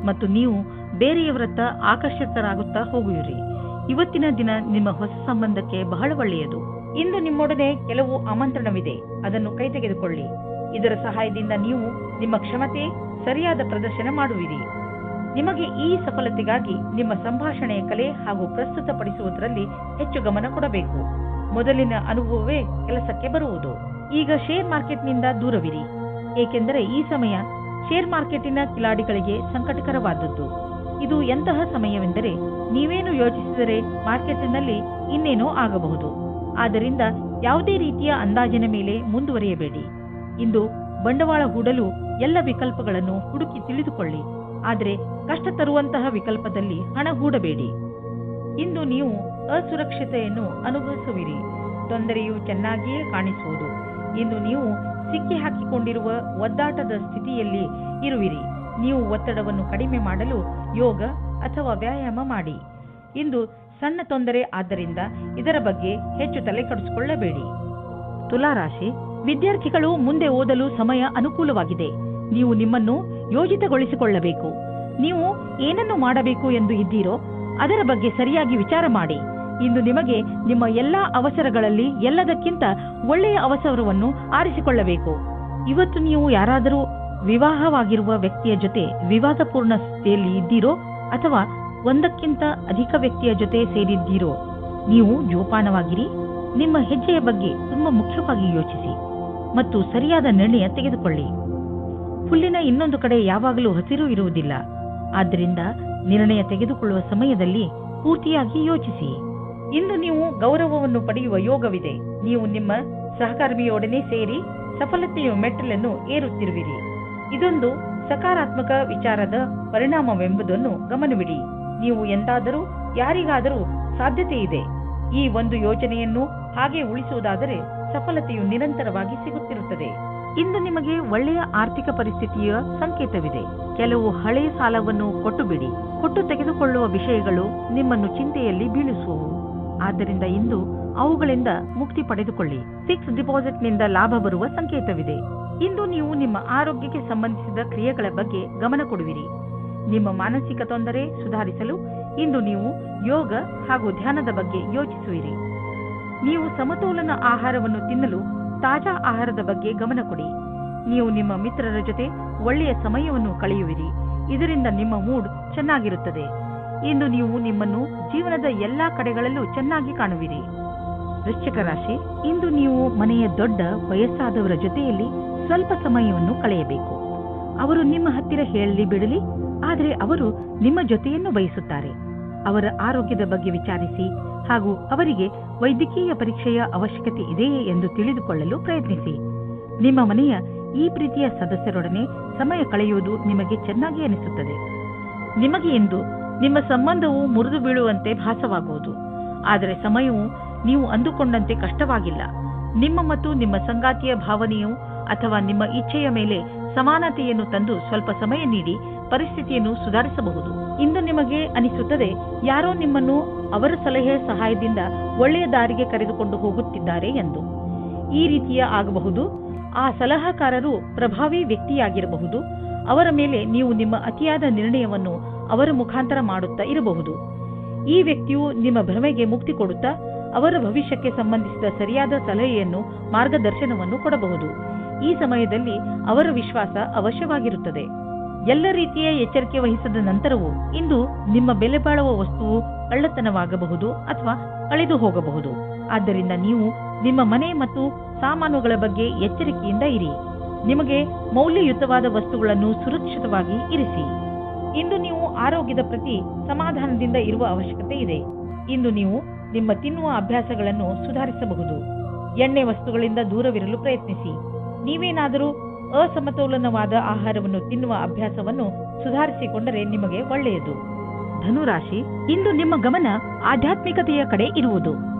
ಮತ್ತು ನೀವು ಬೇರೆಯವರತ್ತ ಆಕರ್ಷಿತರಾಗುತ್ತಾ ಹೋಗುವಿರಿ. ಇವತ್ತಿನ ದಿನ ನಿಮ್ಮ ಹೊಸ ಸಂಬಂಧಕ್ಕೆ ಬಹಳ ಒಳ್ಳೆಯದು. ಇಂದು ನಿಮ್ಮೊಡನೆ ಕೆಲವು ಆಮಂತ್ರಣವಿದೆ, ಅದನ್ನು ಕೈ ತೆಗೆದುಕೊಳ್ಳಿ. ಇದರ ಸಹಾಯದಿಂದ ನೀವು ನಿಮ್ಮ ಕ್ಷಮತೆ ಸರಿಯಾದ ಪ್ರದರ್ಶನ ಮಾಡುವಿರಿ. ನಿಮಗೆ ಈ ಸಫಲತೆಗಾಗಿ ನಿಮ್ಮ ಸಂಭಾಷಣೆಯ ಕಲೆ ಹಾಗೂ ಪ್ರಸ್ತುತಪಡಿಸುವುದರಲ್ಲಿ ಹೆಚ್ಚು ಗಮನ ಕೊಡಬೇಕು. ಮೊದಲಿನ ಅನುಭವವೇ ಕೆಲಸಕ್ಕೆ ಬರುವುದು. ಈಗ ಶೇರ್ ಮಾರ್ಕೆಟ್ನಿಂದ ದೂರವಿರಿ, ಏಕೆಂದರೆ ಈ ಸಮಯ ಶೇರ್ ಮಾರ್ಕೆಟಿನ ಕಿಲಾಡಿಗಳಿಗೆ ಸಂಕಟಕರವಾದದ್ದು. ಇದು ಎಂತಹ ಸಮಯವೆಂದರೆ ನೀವೇನು ಯೋಚಿಸಿದರೆ ಮಾರ್ಕೆಟಿನಲ್ಲಿ ಇನ್ನೇನೋ ಆಗಬಹುದು. ಆದ್ದರಿಂದ ಯಾವುದೇ ರೀತಿಯ ಅಂದಾಜಿನ ಮೇಲೆ ಮುಂದುವರಿಯಬೇಡಿ. ಇಂದು ಬಂಡವಾಳ ಹೂಡಲು ಎಲ್ಲ ವಿಕಲ್ಪಗಳನ್ನು ಹುಡುಕಿ ತಿಳಿದುಕೊಳ್ಳಿ, ಆದರೆ ಕಷ್ಟ ತರುವಂತಹ ವಿಕಲ್ಪದಲ್ಲಿ ಹಣ ಹೂಡಬೇಡಿ. ಇಂದು ನೀವು ಅಸುರಕ್ಷತೆಯನ್ನು ಅನುಭವಿಸುವಿರಿ. ತೊಂದರೆಯು ಚೆನ್ನಾಗಿಯೇ ಕಾಣಿಸುವುದು. ಇಂದು ನೀವು ಸಿಕ್ಕಿ ಹಾಕಿಕೊಂಡಿರುವ ಒದ್ದಾಟದ ಸ್ಥಿತಿಯಲ್ಲಿ ಇರುವಿರಿ. ನೀವು ಒತ್ತಡವನ್ನು ಕಡಿಮೆ ಮಾಡಲು ಯೋಗ ಅಥವಾ ವ್ಯಾಯಾಮ ಮಾಡಿ. ಇಂದು ಸಣ್ಣ ತೊಂದರೆ, ಆದ್ದರಿಂದ ಇದರ ಬಗ್ಗೆ ಹೆಚ್ಚು ತಲೆ ಕೆಡಿಸಿಕೊಳ್ಳಬೇಡಿ. ತುಲಾರಾಶಿ, ವಿದ್ಯಾರ್ಥಿಗಳು ಮುಂದೆ ಓದಲು ಸಮಯ ಅನುಕೂಲವಾಗಿದೆ. ನೀವು ನಿಮ್ಮನ್ನು ಯೋಜಿತಗೊಳಿಸಿಕೊಳ್ಳಬೇಕು. ನೀವು ಏನನ್ನು ಮಾಡಬೇಕು ಎಂದು ಇದ್ದೀರೋ ಅದರ ಬಗ್ಗೆ ಸರಿಯಾಗಿ ವಿಚಾರ ಮಾಡಿ. ಇಂದು ನಿಮಗೆ ನಿಮ್ಮ ಎಲ್ಲಾ ಅವಸರಗಳಲ್ಲಿ ಎಲ್ಲದಕ್ಕಿಂತ ಒಳ್ಳೆಯ ಅವಸರವನ್ನು ಆರಿಸಿಕೊಳ್ಳಬೇಕು. ಇವತ್ತು ನೀವು ಯಾರಾದರೂ ವಿವಾಹವಾಗಿರುವ ವ್ಯಕ್ತಿಯ ಜೊತೆ ವಿವಾದಪೂರ್ಣ ಸ್ಥಿತಿಯಲ್ಲಿ ಇದ್ದೀರೋ ಅಥವಾ ಒಂದಕ್ಕಿಂತ ಅಧಿಕ ವ್ಯಕ್ತಿಯ ಜೊತೆ ಸೇರಿದ್ದೀರೋ, ನೀವು ಜೋಪಾನವಾಗಿರಿ. ನಿಮ್ಮ ಹೆಜ್ಜೆಯ ಬಗ್ಗೆ ತುಂಬಾ ಮುಖ್ಯವಾಗಿ ಯೋಚಿಸಿ ಮತ್ತು ಸರಿಯಾದ ನಿರ್ಣಯ ತೆಗೆದುಕೊಳ್ಳಿ. ಹುಲ್ಲಿನ ಇನ್ನೊಂದು ಕಡೆ ಯಾವಾಗಲೂ ಹಸಿರು ಇರುವುದಿಲ್ಲ. ಆದ್ದರಿಂದ ನಿರ್ಣಯ ತೆಗೆದುಕೊಳ್ಳುವ ಸಮಯದಲ್ಲಿ ಪೂರ್ತಿಯಾಗಿ ಯೋಚಿಸಿ. ಇಂದು ನೀವು ಗೌರವವನ್ನು ಪಡೆಯುವ ಯೋಗವಿದೆ. ನೀವು ನಿಮ್ಮ ಸಹಕರ್ಮಿಯೊಡನೆ ಸೇರಿ ಸಫಲತೆಯ ಮೆಟ್ಟಲನ್ನು ಏರುತ್ತಿರುವಿರಿ. ಇದೊಂದು ಸಕಾರಾತ್ಮಕ ವಿಚಾರದ ಪರಿಣಾಮವೆಂಬುದನ್ನು ಗಮನವಿಡಿ. ನೀವು ಎಂದಾದರೂ ಯಾರಿಗಾದರೂ ಸಾಧ್ಯತೆ ಇದೆ. ಈ ಒಂದು ಯೋಚನೆಯನ್ನು ಹಾಗೆ ಉಳಿಸುವುದಾದರೆ ಸಫಲತೆಯು ನಿರಂತರವಾಗಿ ಸಿಗುತ್ತಿರುತ್ತದೆ. ಇಂದು ನಿಮಗೆ ಒಳ್ಳೆಯ ಆರ್ಥಿಕ ಪರಿಸ್ಥಿತಿಯ ಸಂಕೇತವಿದೆ. ಕೆಲವು ಹಳೆಯ ಸಾಲವನ್ನು ಕೊಟ್ಟು ತೆಗೆದುಕೊಳ್ಳುವ ವಿಷಯಗಳು ನಿಮ್ಮನ್ನು ಚಿಂತೆಯಲ್ಲಿ ಬೀಳಿಸುವವು. ಆದ್ದರಿಂದ ಇಂದು ಅವುಗಳಿಂದ ಮುಕ್ತಿ ಪಡೆದುಕೊಳ್ಳಿ. ಫಿಕ್ಸ್ ಡಿಪಾಸಿಟ್ನಿಂದ ಲಾಭ ಬರುವ ಸಂಕೇತವಿದೆ. ಇಂದು ನೀವು ನಿಮ್ಮ ಆರೋಗ್ಯಕ್ಕೆ ಸಂಬಂಧಿಸಿದ ಕ್ರಿಯೆಗಳ ಬಗ್ಗೆ ಗಮನ ಕೊಡುವಿರಿ. ನಿಮ್ಮ ಮಾನಸಿಕ ತೊಂದರೆ ಸುಧಾರಿಸಲು ಇಂದು ನೀವು ಯೋಗ ಹಾಗೂ ಧ್ಯಾನದ ಬಗ್ಗೆ ಯೋಚಿಸುವಿರಿ. ನೀವು ಸಮತೋಲನ ಆಹಾರವನ್ನು ತಿನ್ನಲು ತಾಜಾ ಆಹಾರದ ಬಗ್ಗೆ ಗಮನ ಕೊಡಿ. ನೀವು ನಿಮ್ಮ ಮಿತ್ರರ ಜೊತೆ ಒಳ್ಳೆಯ ಸಮಯವನ್ನು ಕಳೆಯುವಿರಿ. ಇದರಿಂದ ನಿಮ್ಮ ಮೂಡ್ ಚೆನ್ನಾಗಿರುತ್ತದೆ. ಇಂದು ನೀವು ನಿಮ್ಮನ್ನು ಜೀವನದ ಎಲ್ಲಾ ಕಡೆಗಳಲ್ಲೂ ಚೆನ್ನಾಗಿ ಕಾಣುವಿರಿ. ವೃಶ್ಚಿಕ ರಾಶಿ, ಇಂದು ನೀವು ಮನೆಯ ದೊಡ್ಡ ವಯಸ್ಸಾದವರ ಜೊತೆಯಲ್ಲಿ ಸ್ವಲ್ಪ ಸಮಯವನ್ನು ಕಳೆಯಬೇಕು. ಅವರು ನಿಮ್ಮ ಹತ್ತಿರ ಹೇಳಲಿ ಬಿಡಲಿ, ಆದರೆ ಅವರು ನಿಮ್ಮ ಜೊತೆಯನ್ನು ಬಯಸುತ್ತಾರೆ. ಅವರ ಆರೋಗ್ಯದ ಬಗ್ಗೆ ವಿಚಾರಿಸಿ ಹಾಗೂ ಅವರಿಗೆ ವೈದ್ಯಕೀಯ ಪರೀಕ್ಷೆಯ ಅವಶ್ಯಕತೆ ಇದೆಯೇ ಎಂದು ತಿಳಿದುಕೊಳ್ಳಲು ಪ್ರಯತ್ನಿಸಿ. ನಿಮ್ಮ ಮನೆಯ ಈ ಪ್ರೀತಿಯ ಸದಸ್ಯರೊಡನೆ ಸಮಯ ಕಳೆಯುವುದು ನಿಮಗೆ ಚೆನ್ನಾಗಿ ಅನಿಸುತ್ತದೆ. ನಿಮಗೆ ಇಂದು ನಿಮ್ಮ ಸಂಬಂಧವು ಮುರಿದು ಬೀಳುವಂತೆ ಭಾಸವಾಗುವುದು. ಆದರೆ ಸಮಯವು ನೀವು ಅಂದುಕೊಂಡಂತೆ ಕಷ್ಟವಾಗಿಲ್ಲ. ನಿಮ್ಮ ಮತ್ತು ನಿಮ್ಮ ಸಂಗಾತಿಯ ಭಾವನೆಯು ಅಥವಾ ನಿಮ್ಮ ಇಚ್ಛೆಯ ಮೇಲೆ ಸಮಾನತೆಯನ್ನು ತಂದು ಸ್ವಲ್ಪ ಸಮಯ ನೀಡಿ ಪರಿಸ್ಥಿತಿಯನ್ನು ಸುಧಾರಿಸಬಹುದು. ಇಂದು ನಿಮಗೆ ಅನಿಸುತ್ತದೆ ಯಾರೋ ನಿಮ್ಮನ್ನು ಅವರ ಸಲಹೆಯ ಸಹಾಯದಿಂದ ಒಳ್ಳೆಯ ದಾರಿಗೆ ಕರೆದುಕೊಂಡು ಹೋಗುತ್ತಿದ್ದಾರೆ ಎಂದು. ಈ ರೀತಿಯ ಆಗಬಹುದು. ಆ ಸಲಹಾಕಾರರು ಪ್ರಭಾವಿ ವ್ಯಕ್ತಿಯಾಗಿರಬಹುದು. ಅವರ ಮೇಲೆ ನೀವು ನಿಮ್ಮ ಅತಿಯಾದ ನಿರ್ಣಯವನ್ನು ಅವರ ಮುಖಾಂತರ ಮಾಡುತ್ತಾ ಇರಬಹುದು. ಈ ವ್ಯಕ್ತಿಯು ನಿಮ್ಮ ಭ್ರಮೆಗೆ ಮುಕ್ತಿ ಕೊಡುತ್ತಾ ಅವರ ಭವಿಷ್ಯಕ್ಕೆ ಸಂಬಂಧಿಸಿದ ಸರಿಯಾದ ಸಲಹೆಯನ್ನು, ಮಾರ್ಗದರ್ಶನವನ್ನು ಕೊಡಬಹುದು. ಈ ಸಮಯದಲ್ಲಿ ಅವರ ವಿಶ್ವಾಸ ಅವಶ್ಯವಾಗಿರುತ್ತದೆ. ಎಲ್ಲ ರೀತಿಯ ಎಚ್ಚರಿಕೆ ವಹಿಸಿದ ನಂತರವೂ ಇಂದು ನಿಮ್ಮ ಬೆಲೆ ಬಾಳುವ ವಸ್ತುವು ಕಳ್ಳತನವಾಗಬಹುದು ಅಥವಾ ಕಳೆದು ಹೋಗಬಹುದು. ಆದ್ದರಿಂದ ನೀವು ನಿಮ್ಮ ಮನೆ ಮತ್ತು ಸಾಮಾನುಗಳ ಬಗ್ಗೆ ಎಚ್ಚರಿಕೆಯಿಂದ ಇರಿ. ನಿಮಗೆ ಮೌಲ್ಯಯುತವಾದ ವಸ್ತುಗಳನ್ನು ಸುರಕ್ಷಿತವಾಗಿ ಇರಿಸಿ. ಇಂದು ನೀವು ಆರೋಗ್ಯದ ಪ್ರತಿ ಸಮಾಧಾನದಿಂದ ಇರುವ ಅವಶ್ಯಕತೆ ಇದೆ. ಇಂದು ನೀವು ನಿಮ್ಮ ತಿನ್ನುವ ಅಭ್ಯಾಸಗಳನ್ನು ಸುಧಾರಿಸಬಹುದು. ಎಣ್ಣೆ ವಸ್ತುಗಳಿಂದ ದೂರವಿರಲು ಪ್ರಯತ್ನಿಸಿ. ನೀವೇನಾದರೂ ಅಸಮತೋಲನವಾದ ಆಹಾರವನ್ನು ತಿನ್ನುವ ಅಭ್ಯಾಸವನ್ನು ಸುಧಾರಿಸಿಕೊಂಡರೆ ನಿಮಗೆ ಒಳ್ಳೆಯದು. ಧನುರಾಶಿ, ಇಂದು ನಿಮ್ಮ ಗಮನ ಆಧ್ಯಾತ್ಮಿಕತೆಯ ಕಡೆ ಇರುವುದು.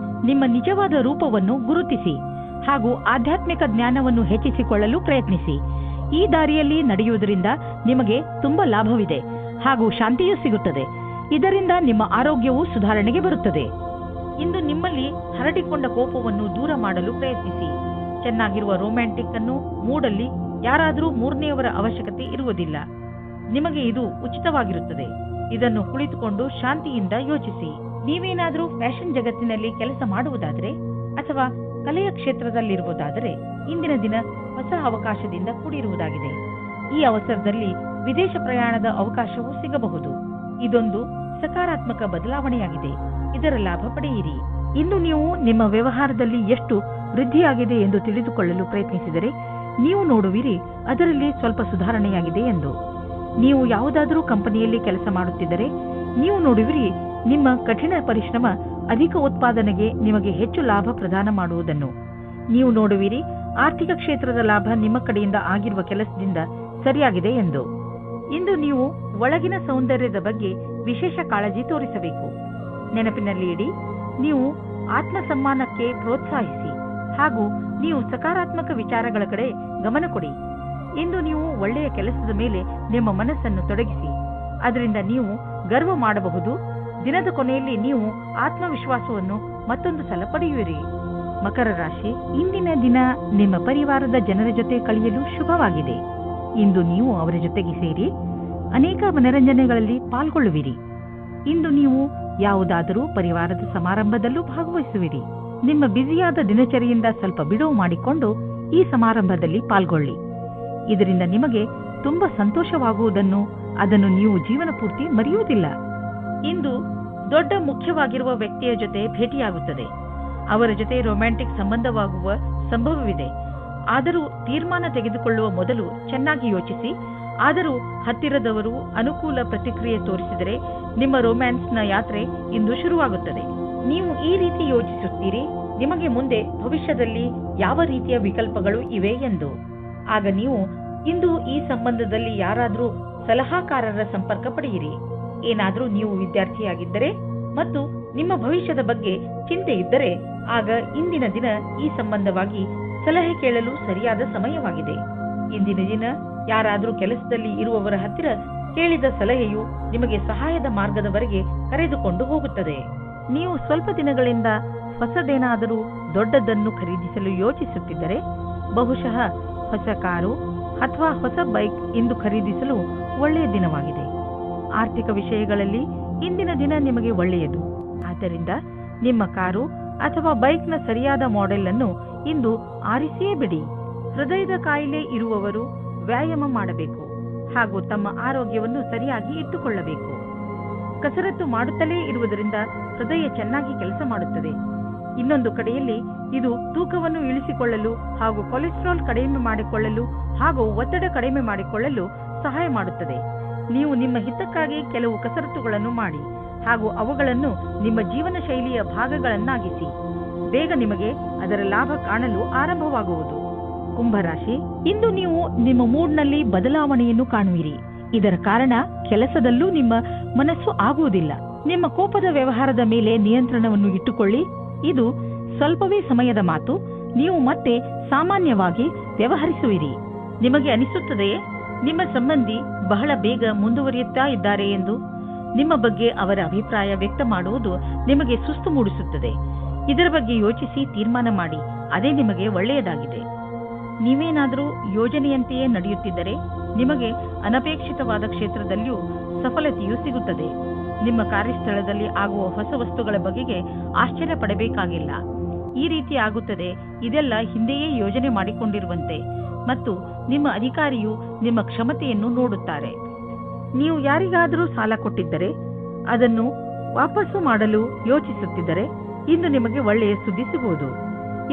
ನಿಮ್ಮ ನಿಜವಾದ ರೂಪವನ್ನು ಗುರುತಿಸಿ ಹಾಗೂ ಆಧ್ಯಾತ್ಮಿಕ ಜ್ಞಾನವನ್ನು ಹೆಚ್ಚಿಸಿಕೊಳ್ಳಲು ಪ್ರಯತ್ನಿಸಿ. ಈ ದಾರಿಯಲ್ಲಿ ನಡೆಯುವುದರಿಂದ ನಿಮಗೆ ತುಂಬಾ ಲಾಭವಿದೆ ಹಾಗೂ ಶಾಂತಿಯೂ ಸಿಗುತ್ತದೆ. ಇದರಿಂದ ನಿಮ್ಮ ಆರೋಗ್ಯವು ಸುಧಾರಣೆಗೆ ಬರುತ್ತದೆ. ಇಂದು ನಿಮ್ಮಲ್ಲಿ ಹರಡಿಕೊಂಡ ಕೋಪವನ್ನು ದೂರ ಮಾಡಲು ಪ್ರಯತ್ನಿಸಿ. ಚೆನ್ನಾಗಿರುವ ರೊಮ್ಯಾಂಟಿಕ್ ಅನ್ನು ಮೂಡಲ್ಲಿ ಯಾರಾದರೂ ಮೂರನೆಯವರ ಅವಶ್ಯಕತೆ ಇರುವುದಿಲ್ಲ. ನಿಮಗೆ ಇದು ಉಚಿತವಾಗಿರುತ್ತದೆ. ಇದನ್ನು ಕುಳಿತುಕೊಂಡು ಶಾಂತಿಯಿಂದ ಯೋಚಿಸಿ. ನೀವೇನಾದರೂ ಫ್ಯಾಷನ್ ಜಗತ್ತಿನಲ್ಲಿ ಕೆಲಸ ಮಾಡುವುದಾದರೆ ಅಥವಾ ಕಲೆಯ ಕ್ಷೇತ್ರದಲ್ಲಿರುವುದಾದರೆ ಇಂದಿನ ದಿನ ಹೊಸ ಅವಕಾಶದಿಂದ ಕೂಡಿರುವುದಾಗಿದೆ. ಈ ಅವಸರದಲ್ಲಿ ವಿದೇಶ ಪ್ರಯಾಣದ ಅವಕಾಶವೂ ಸಿಗಬಹುದು. ಇದೊಂದು ಸಕಾರಾತ್ಮಕ ಬದಲಾವಣೆಯಾಗಿದೆ. ಇದರ ಲಾಭ ಪಡೆಯಿರಿ. ಇಂದು ನೀವು ನಿಮ್ಮ ವ್ಯವಹಾರದಲ್ಲಿ ಎಷ್ಟು ವೃದ್ಧಿಯಾಗಿದೆ ಎಂದು ತಿಳಿದುಕೊಳ್ಳಲು ಪ್ರಯತ್ನಿಸಿದರೆ ನೀವು ನೋಡುವಿರಿ ಅದರಲ್ಲಿ ಸ್ವಲ್ಪ ಸುಧಾರಣೆಯಾಗಿದೆ ಎಂದು. ನೀವು ಯಾವುದಾದರೂ ಕಂಪನಿಯಲ್ಲಿ ಕೆಲಸ ಮಾಡುತ್ತಿದ್ದರೆ ನೀವು ನೋಡುವಿರಿ ನಿಮ್ಮ ಕಠಿಣ ಪರಿಶ್ರಮ ಅಧಿಕ ಉತ್ಪಾದನೆಗೆ ನಿಮಗೆ ಹೆಚ್ಚು ಲಾಭ ಪ್ರದಾನ ಮಾಡುವುದನ್ನು ನೀವು ನೋಡುವಿರಿ. ಆರ್ಥಿಕ ಕ್ಷೇತ್ರದ ಲಾಭ ನಿಮ್ಮ ಕಡೆಯಿಂದ ಆಗಿರುವ ಕೆಲಸದಿಂದ ಸರಿಯಾಗಿದೆ ಎಂದು. ಇಂದು ನೀವು ಒಳಗಿನ ಸೌಂದರ್ಯದ ಬಗ್ಗೆ ವಿಶೇಷ ಕಾಳಜಿ ತೋರಿಸಬೇಕು. ನೆನಪಿನಲ್ಲಿ ಇಡಿ, ನೀವು ಆತ್ಮಸಮ್ಮಾನಕ್ಕೆ ಪ್ರೋತ್ಸಾಹಿಸಿ ಹಾಗೂ ನೀವು ಸಕಾರಾತ್ಮಕ ವಿಚಾರಗಳ ಕಡೆ ಗಮನ ಕೊಡಿ. ಇಂದು ನೀವು ಒಳ್ಳೆಯ ಕೆಲಸದ ಮೇಲೆ ನಿಮ್ಮ ಮನಸ್ಸನ್ನು ತೊಡಗಿಸಿ, ಅದರಿಂದ ನೀವು ಗರ್ವ ಮಾಡಬಹುದು. ದಿನದ ಕೊನೆಯಲ್ಲಿ ನೀವು ಆತ್ಮವಿಶ್ವಾಸವನ್ನು ಮತ್ತೊಂದು ಸಲ ಪಡೆಯುವಿರಿ. ಮಕರ ರಾಶಿ, ಇಂದಿನ ದಿನ ನಿಮ್ಮ ಪರಿವಾರದ ಜನರ ಜೊತೆ ಕಳೆಯಲು ಶುಭವಾಗಿದೆ. ಇಂದು ನೀವು ಅವರ ಜೊತೆಗೆ ಸೇರಿ ಅನೇಕ ಮನರಂಜನೆಗಳಲ್ಲಿ ಪಾಲ್ಗೊಳ್ಳುವಿರಿ. ಇಂದು ನೀವು ಯಾವುದಾದರೂ ಪರಿವಾರದ ಸಮಾರಂಭದಲ್ಲೂ ಭಾಗವಹಿಸುವಿರಿ. ನಿಮ್ಮ ಬ್ಯುಸಿಯಾದ ದಿನಚರಿಯಿಂದ ಸ್ವಲ್ಪ ಬಿಡುವು ಮಾಡಿಕೊಂಡು ಈ ಸಮಾರಂಭದಲ್ಲಿ ಪಾಲ್ಗೊಳ್ಳಿ. ಇದರಿಂದ ನಿಮಗೆ ತುಂಬಾ ಸಂತೋಷವಾಗುವುದನ್ನು ಅದನ್ನು ನೀವು ಜೀವನ ಪೂರ್ತಿ ಮರೆಯುವುದಿಲ್ಲ. ಇಂದು ದೊಡ್ಡ ಮುಖ್ಯವಾಗಿರುವ ವ್ಯಕ್ತಿಯ ಜೊತೆ ಭೇಟಿಯಾಗುತ್ತದೆ. ಅವರ ಜೊತೆ ರೊಮ್ಯಾಂಟಿಕ್ ಸಂಬಂಧವಾಗುವ ಸಂಭವವಿದೆ. ಆದರೂ ತೀರ್ಮಾನ ತೆಗೆದುಕೊಳ್ಳುವ ಮೊದಲು ಚೆನ್ನಾಗಿ ಯೋಚಿಸಿ. ಆದರೂ ಹತ್ತಿರದವರು ಅನುಕೂಲ ಪ್ರತಿಕ್ರಿಯೆ ತೋರಿಸಿದರೆ ನಿಮ್ಮ ರೊಮ್ಯಾನ್ಸ್ನ ಯಾತ್ರೆ ಇಂದು ಶುರುವಾಗುತ್ತದೆ. ನೀವು ಈ ರೀತಿ ಯೋಚಿಸುತ್ತೀರಿ, ನಿಮಗೆ ಮುಂದೆ ಭವಿಷ್ಯದಲ್ಲಿ ಯಾವ ರೀತಿಯ ವಿಕಲ್ಪಗಳು ಇವೆ ಎಂದು. ಆಗ ನೀವು ಇಂದು ಈ ಸಂಬಂಧದಲ್ಲಿ ಯಾರಾದರೂ ಸಲಹಾಕಾರರ ಸಂಪರ್ಕ ಪಡೆಯಿರಿ. ಏನಾದರೂ ನೀವು ವಿದ್ಯಾರ್ಥಿಯಾಗಿದ್ದರೆ ಮತ್ತು ನಿಮ್ಮ ಭವಿಷ್ಯದ ಬಗ್ಗೆ ಚಿಂತೆ ಇದ್ದರೆ ಆಗ ಇಂದಿನ ದಿನ ಈ ಸಂಬಂಧವಾಗಿ ಸಲಹೆ ಕೇಳಲು ಸರಿಯಾದ ಸಮಯವಾಗಿದೆ. ಇಂದಿನ ದಿನ ಯಾರಾದರೂ ಕೆಲಸದಲ್ಲಿ ಇರುವವರ ಹತ್ತಿರ ಕೇಳಿದ ಸಲಹೆಯು ನಿಮಗೆ ಸಹಾಯದ ಮಾರ್ಗದವರೆಗೆ ಕರೆದುಕೊಂಡು ಹೋಗುತ್ತದೆ. ನೀವು ಸ್ವಲ್ಪ ದಿನಗಳಿಂದ ಹೊಸದೇನಾದರೂ ದೊಡ್ಡದನ್ನು ಖರೀದಿಸಲು ಯೋಚಿಸುತ್ತಿದ್ದರೆ ಬಹುಶಃ ಹೊಸ ಕಾರು ಅಥವಾ ಹೊಸ ಬೈಕ್ ಇಂದು ಖರೀದಿಸಲು ಒಳ್ಳೆಯ ದಿನವಾಗಿದೆ. ಆರ್ಥಿಕ ವಿಷಯಗಳಲ್ಲಿ ಇಂದಿನ ದಿನ ನಿಮಗೆ ಒಳ್ಳೆಯದು. ಆದ್ದರಿಂದ ನಿಮ್ಮ ಕಾರು ಅಥವಾ ಬೈಕ್ನ ಸರಿಯಾದ ಮಾಡೆಲ್ ಅನ್ನು ಇಂದು ಆರಿಸಿಯೇ ಬಿಡಿ. ಹೃದಯದ ಕಾಯಿಲೆ ಇರುವವರು ವ್ಯಾಯಾಮ ಮಾಡಬೇಕು ಹಾಗೂ ತಮ್ಮ ಆರೋಗ್ಯವನ್ನು ಸರಿಯಾಗಿ ಇಟ್ಟುಕೊಳ್ಳಬೇಕು. ಕಸರತ್ತು ಮಾಡುತ್ತಲೇ ಇರುವುದರಿಂದ ಹೃದಯ ಚೆನ್ನಾಗಿ ಕೆಲಸ ಮಾಡುತ್ತದೆ. ಇನ್ನೊಂದು ಕಡೆಯಲ್ಲಿ ಇದು ತೂಕವನ್ನು ಇಳಿಸಿಕೊಳ್ಳಲು ಹಾಗೂ ಕೊಲೆಸ್ಟ್ರಾಲ್ ಕಡಿಮೆ ಮಾಡಿಕೊಳ್ಳಲು ಹಾಗೂ ಒತ್ತಡ ಕಡಿಮೆ ಮಾಡಿಕೊಳ್ಳಲು ಸಹಾಯ ಮಾಡುತ್ತದೆ. ನೀವು ನಿಮ್ಮ ಹಿತಕ್ಕಾಗಿ ಕೆಲವು ಕಸರತ್ತುಗಳನ್ನು ಮಾಡಿ ಹಾಗೂ ಅವುಗಳನ್ನು ನಿಮ್ಮ ಜೀವನ ಶೈಲಿಯ ಭಾಗಗಳನ್ನಾಗಿಸಿ. ಬೇಗ ನಿಮಗೆ ಅದರ ಲಾಭ ಕಾಣಲು ಆರಂಭವಾಗುವುದು. ಕುಂಭರಾಶಿ, ಇಂದು ನೀವು ನಿಮ್ಮ ಮೂಡ್ನಲ್ಲಿ ಬದಲಾವಣೆಯನ್ನು ಕಾಣುವಿರಿ. ಇದರ ಕಾರಣ ಕೆಲಸದಲ್ಲೂ ನಿಮ್ಮ ಮನಸ್ಸು ಆಗುವುದಿಲ್ಲ. ನಿಮ್ಮ ಕೋಪದ ವ್ಯವಹಾರದ ಮೇಲೆ ನಿಯಂತ್ರಣವನ್ನು ಇಟ್ಟುಕೊಳ್ಳಿ. ಇದು ಸ್ವಲ್ಪವೇ ಸಮಯದ ಮಾತು. ನೀವು ಮತ್ತೆ ಸಾಮಾನ್ಯವಾಗಿ ವ್ಯವಹರಿಸುವಿರಿ. ನಿಮಗೆ ಅನಿಸುತ್ತದೆಯೇ ನಿಮ್ಮ ಸಂಬಂಧಿ ಬಹಳ ಬೇಗ ಮುಂದುವರಿಯುತ್ತಾ ಇದ್ದಾರೆ ಎಂದು? ನಿಮ್ಮ ಬಗ್ಗೆ ಅವರ ಅಭಿಪ್ರಾಯ ವ್ಯಕ್ತ ಮಾಡುವುದು ನಿಮಗೆ ಸುಸ್ತು ಮೂಡಿಸುತ್ತದೆ. ಇದರ ಬಗ್ಗೆ ಯೋಚಿಸಿ ತೀರ್ಮಾನ ಮಾಡಿ. ಅದೇ ನಿಮಗೆ ಒಳ್ಳೆಯದಾಗಿದೆ. ನೀವೇನಾದರೂ ಯೋಜನೆಯಂತೆಯೇ ನಡೆಯುತ್ತಿದ್ದರೆ ನಿಮಗೆ ಅನಪೇಕ್ಷಿತವಾದ ಕ್ಷೇತ್ರದಲ್ಲಿಯೂ ಸಫಲತೆಯು ಸಿಗುತ್ತದೆ. ನಿಮ್ಮ ಕಾರ್ಯಸ್ಥಳದಲ್ಲಿ ಆಗುವ ಹೊಸ ವಸ್ತುಗಳ ಬಗೆಗೆ ಆಶ್ಚರ್ಯ ಪಡಬೇಕಾಗಿಲ್ಲ. ಈ ರೀತಿ ಆಗುತ್ತದೆ, ಇದೆಲ್ಲ ಹಿಂದೆಯೇ ಯೋಜನೆ ಮಾಡಿಕೊಂಡಿರುವಂತೆ. ಮತ್ತು ನಿಮ್ಮ ಅಧಿಕಾರಿಯು ನಿಮ್ಮ ಕ್ಷಮತೆಯನ್ನು ನೋಡುತ್ತಾರೆ. ನೀವು ಯಾರಿಗಾದರೂ ಸಾಲ ಕೊಟ್ಟಿದ್ದರೆ ಅದನ್ನು ವಾಪಸ್ಸು ಮಾಡಲು ಯೋಚಿಸುತ್ತಿದ್ದರೆ ಇಂದು ನಿಮಗೆ ಒಳ್ಳೆಯ ಸುದ್ದಿ ಸಿಗುವುದು.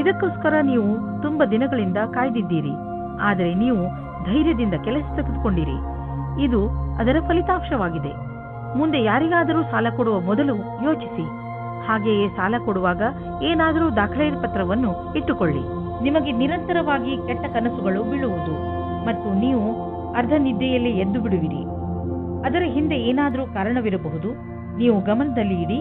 ಇದಕ್ಕೋಸ್ಕರ ನೀವು ತುಂಬಾ ದಿನಗಳಿಂದ ಕಾಯ್ದಿದ್ದೀರಿ. ಆದರೆ ನೀವು ಧೈರ್ಯದಿಂದ ಕೆಲಸ ತೆಗೆದುಕೊಂಡಿರಿ. ಇದು ಅದರ ಫಲಿತಾಂಶವಾಗಿದೆ. ಮುಂದೆ ಯಾರಿಗಾದರೂ ಸಾಲ ಕೊಡುವ ಮೊದಲು ಯೋಚಿಸಿ. ಹಾಗೆಯೇ ಸಾಲ ಕೊಡುವಾಗ ಏನಾದರೂ ದಾಖಲೆ ಪತ್ರವನ್ನು ಇಟ್ಟುಕೊಳ್ಳಿ. ನಿಮಗೆ ನಿರಂತರವಾಗಿ ಕೆಟ್ಟ ಕನಸುಗಳು ಬೀಳುವುದು ಮತ್ತು ನೀವು ಅರ್ಧ ನಿದ್ದೆಯಲ್ಲಿ ಎದ್ದು ಬಿಡುವಿರಿ. ಅದರ ಹಿಂದೆ ಏನಾದರೂ ಕಾರಣವಿರಬಹುದು. ನೀವು ಗಮನದಲ್ಲಿ ಇಡಿ.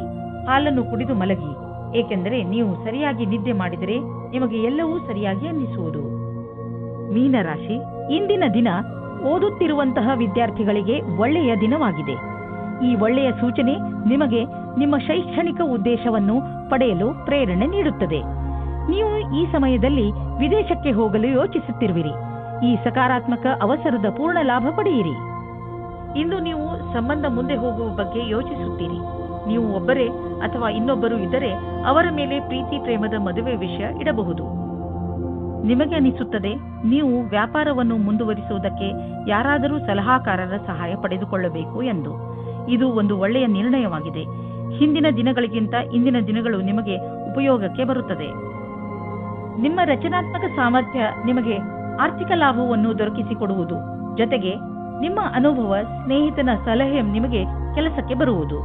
ಹಾಲನ್ನು ಕುಡಿದು ಮಲಗಿ, ಏಕೆಂದರೆ ನೀವು ಸರಿಯಾಗಿ ನಿದ್ದೆ ಮಾಡಿದರೆ ನಿಮಗೆ ಎಲ್ಲವೂ ಸರಿಯಾಗಿ ಅನ್ನಿಸುವುದು. ಮೀನರಾಶಿ, ಇಂದಿನ ದಿನ ಓದುತ್ತಿರುವಂತಹ ವಿದ್ಯಾರ್ಥಿಗಳಿಗೆ ಒಳ್ಳೆಯ ದಿನವಾಗಿದೆ. ಈ ಒಳ್ಳೆಯ ಸೂಚನೆ ನಿಮಗೆ ನಿಮ್ಮ ಶೈಕ್ಷಣಿಕ ಉದ್ದೇಶವನ್ನು ಪಡೆಯಲು ಪ್ರೇರಣೆ ನೀಡುತ್ತದೆ. ನೀವು ಈ ಸಮಯದಲ್ಲಿ ವಿದೇಶಕ್ಕೆ ಹೋಗಲು ಯೋಚಿಸುತ್ತಿರುವಿರಿ. ಈ ಸಕಾರಾತ್ಮಕ ಅವಸರದ ಪೂರ್ಣ ಲಾಭ ಪಡೆಯಿರಿ. ಇಂದು ನೀವು ಸಂಬಂಧ ಮುಂದೆ ಹೋಗುವ ಬಗ್ಗೆ ಯೋಚಿಸುತ್ತೀರಿ. ನೀವು ಒಬ್ಬರೇ ಅಥವಾ ಇನ್ನೊಬ್ಬರು ಇದ್ದರೆ ಅವರ ಮೇಲೆ ಪ್ರೀತಿ ಪ್ರೇಮದ ಮದುವೆ ವಿಷಯ ಇಡಬಹುದು. ನಿಮಗೆ ಅನಿಸುತ್ತದೆ ನೀವು ವ್ಯಾಪಾರವನ್ನು ಮುಂದುವರಿಸುವುದಕ್ಕೆ ಯಾರಾದರೂ ಸಲಹಾಕಾರರ ಸಹಾಯ ಪಡೆದುಕೊಳ್ಳಬೇಕು ಎಂದು. ಇದು ಒಂದು ಒಳ್ಳೆಯ ನಿರ್ಣಯವಾಗಿದೆ. ಹಿಂದಿನ ದಿನಗಳಿಗಿಂತ ಇಂದಿನ ದಿನಗಳು ನಿಮಗೆ ಉಪಯೋಗಕ್ಕೆ ಬರುತ್ತದೆ. ನಿಮ್ಮ ರಚನಾತ್ಮಕ ಸಾಮರ್ಥ್ಯ ನಿಮಗೆ ಆರ್ಥಿಕ ಲಾಭವನ್ನು ದೊರಕಿಸಿಕೊಡುವುದು. ಜೊತೆಗೆ ನಿಮ್ಮ ಅನುಭವ, ಸ್ನೇಹಿತನ ಸಲಹೆ ನಿಮಗೆ ಕೆಲಸಕ್ಕೆ ಬರುವುದು.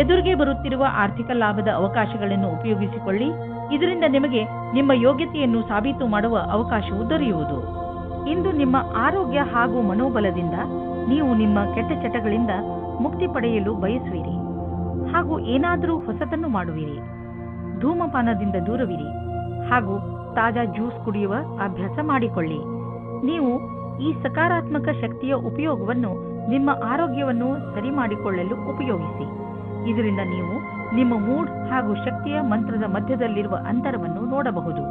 ಎದುರಿಗೆ ಬರುತ್ತಿರುವ ಆರ್ಥಿಕ ಲಾಭದ ಅವಕಾಶಗಳನ್ನು ಉಪಯೋಗಿಸಿಕೊಳ್ಳಿ. ಇದರಿಂದ ನಿಮಗೆ ನಿಮ್ಮ ಯೋಗ್ಯತೆಯನ್ನು ಸಾಬೀತು ಮಾಡುವ ಅವಕಾಶವು ದೊರೆಯುವುದು. ಇಂದು ನಿಮ್ಮ ಆರೋಗ್ಯ ಹಾಗೂ ಮನೋಬಲದಿಂದ ನೀವು ನಿಮ್ಮ ಕೆಟ್ಟ ಚಟಗಳಿಂದ ಮುಕ್ತಿ ಪಡೆಯಲು ಬಯಸುವಿರಿ ಹಾಗೂ ಏನಾದರೂ ಹೊಸತನ್ನು ಮಾಡುವಿರಿ. ಧೂಮಪಾನದಿಂದ ದೂರವಿರಿ ಹಾಗೂ ತಾಜಾ ಜ್ಯೂಸ್ ಕುಡಿಯುವ ಅಭ್ಯಾಸ ಮಾಡಿಕೊಳ್ಳಿ. ನೀವು ಈ ಸಕಾರಾತ್ಮಕ ಶಕ್ತಿಯ ಉಪಯೋಗವನ್ನು ನಿಮ್ಮ ಆರೋಗ್ಯವನ್ನು ಸರಿ ಮಾಡಿಕೊಳ್ಳಲು ಉಪಯೋಗಿಸಿ. ಇದರಿಂದ ನೀವು ನಿಮ್ಮ ಮೂಡ್ ಹಾಗೂ ಶಕ್ತಿಯ ಮಂತ್ರದ ಮಧ್ಯದಲ್ಲಿರುವ ಅಂತರವನ್ನು ನೋಡಬಹುದು.